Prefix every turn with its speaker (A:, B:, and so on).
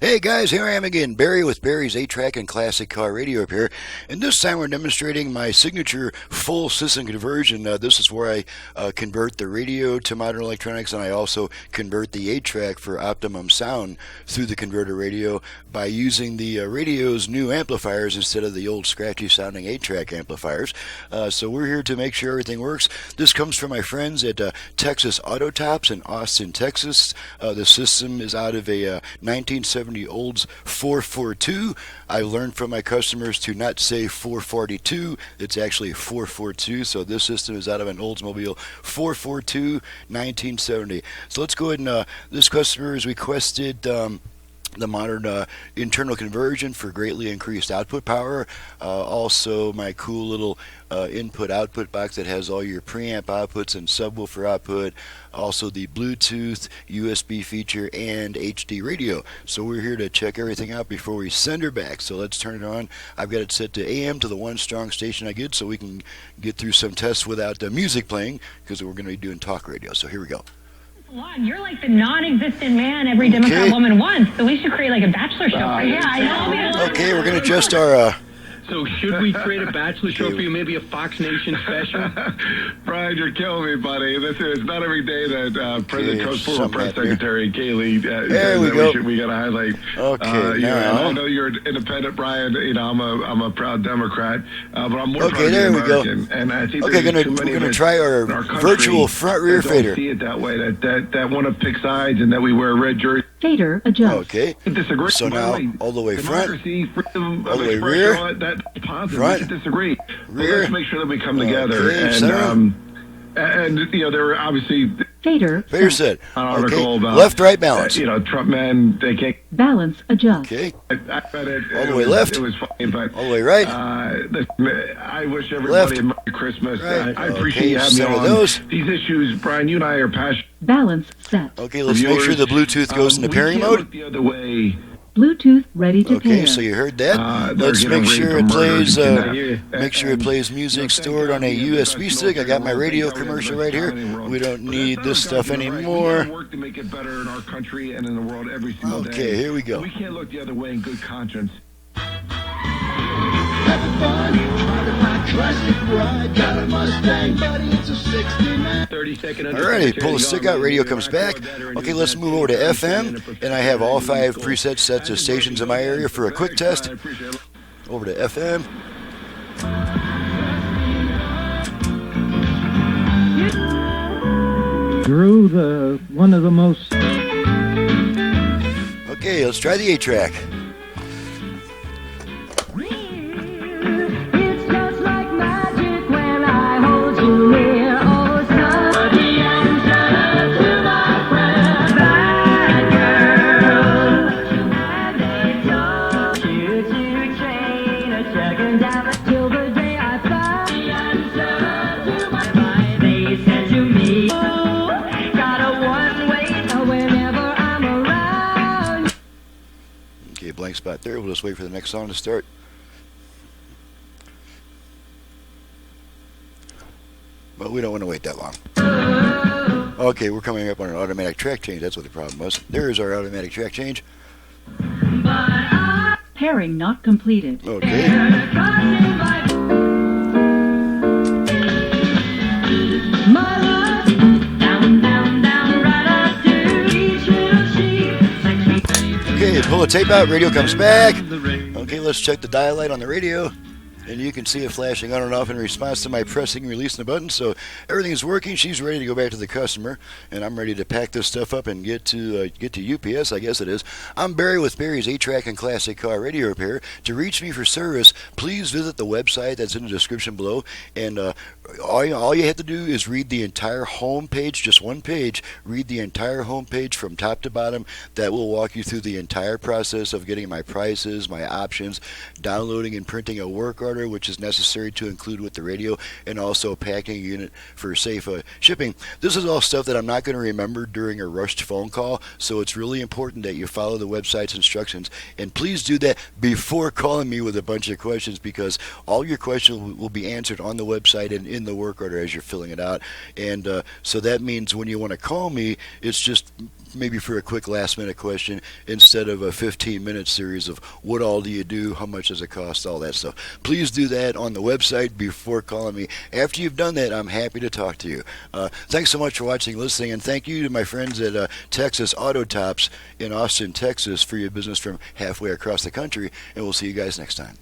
A: Hey guys, here I am again, Barry with Barry's 8-Track and Classic Car Radio Repair, and this time we're demonstrating my signature full system conversion. This is where I convert the radio to modern electronics, and I also convert the 8-Track for optimum sound through the converter radio by using the radio's new amplifiers instead of the old scratchy sounding 8-Track amplifiers. So we're here to make sure everything works. This comes from my friends at Texas Auto Tops in Austin, Texas. The system is out of a 1970 Olds 442. I learned from my customers to not say 442. It's actually 442. So this system is out of an Oldsmobile 442 1970. So let's go ahead and this customer has requested the modern internal conversion for greatly increased output power. Also my cool little input-output box that has all your preamp outputs and subwoofer output. Also the Bluetooth, USB feature, and HD radio. So we're here to check everything out before we send her back. So let's turn it on. I've got it set to AM to the one strong station I get so we can get through some tests without the music playing because we're going to be doing talk radio. So here we go.
B: You're like the non-existent man every Democrat woman wants, so we should create like a bachelor show. Yeah, I know.
A: Okay, we're going to adjust our...
C: So should we create a bachelor show for you, maybe a Fox Nation special?
D: Brian, you're killing me, buddy. It's not every day that President Trump's former press secretary, Kaylee,
A: there we go.
D: We got to highlight.
A: Okay, now.
D: I know you're independent, Brian. You know, I'm a proud Democrat, but I'm more proud
A: there we
D: American.
A: Go.
D: And I think
A: we're going to try our virtual front rear fader.
D: See it that way, that want to pick sides and that we wear red jerseys.
E: Fader adjust.
A: Okay.
D: Disagree.
A: So now all the way front,
D: all
A: the way rear,
D: that's positive.
A: front,
D: we should disagree.
A: rear.
D: Let's make sure that we come together.
A: Okay,
D: and you know, there were obviously
E: Fader
A: set.
D: an article about
A: left, right balance.
D: You know, Trump men, they can't.
E: balance adjust.
A: Okay.
D: I read it.
A: All the way left.
D: It was funny, but
A: all the way right.
D: I wish everybody a Merry Christmas.
A: Right.
D: I appreciate you having me on
A: those.
D: these issues, Brian. You and I are passionate.
E: Balance set.
A: Okay, let's make sure the Bluetooth goes into pairing mode.
D: Look the other way.
E: Bluetooth ready to pair.
A: Okay, so you heard that. Let's make sure it plays. Make sure it plays music stored on a USB stick. I got my radio commercial right here. We don't need this stuff anymore.
D: Work to make it better in our country and in the world every single day.
A: Okay, here we go.
D: We can't look the other way in good conscience.
F: Having fun, driving my classic ride. Got a Mustang, buddy, it's a 69.
C: 30-second.
A: Alrighty, pull the stick out, radio comes back. Okay, let's move over to FM, and I have all 5 presets set to stations in my area for a quick test. Over to FM.
G: Drew, one of the most...
A: Okay, let's try the 8-Track. Blank spot there. We'll just wait for the next song to start. But we don't want to wait that long. Okay, we're coming up on an automatic track change. That's what the problem was. There is our automatic track change.
E: Pairing not completed.
A: Okay. Okay, pull the tape out, radio comes back. Okay, let's check the dial light on the radio. And you can see it flashing on and off in response to my pressing and releasing the button. So everything is working. She's ready to go back to the customer, and I'm ready to pack this stuff up and get to UPS, I guess it is. I'm Barry with Barry's 8-Track and Classic Car Radio Repair. To reach me for service, please visit the website that's in the description below. And all you have to do is read the entire home page, just one page. Read the entire home page from top to bottom. That will walk you through the entire process of getting my prices, my options, downloading and printing a work order, which is necessary to include with the radio, and also packing a unit for safe shipping. This is all stuff that I'm not going to remember during a rushed phone call, so it's really important that you follow the website's instructions. And please do that before calling me with a bunch of questions, because all your questions will be answered on the website and in the work order as you're filling it out. And so that means when you want to call me, it's just maybe for a quick last-minute question instead of a 15-minute series of what all do you do, how much does it cost, all that stuff. Please do that on the website before calling me. After you've done that, I'm happy to talk to you. Thanks so much for watching, listening, and thank you to my friends at Texas Auto Tops in Austin, Texas, for your business from halfway across the country, and we'll see you guys next time.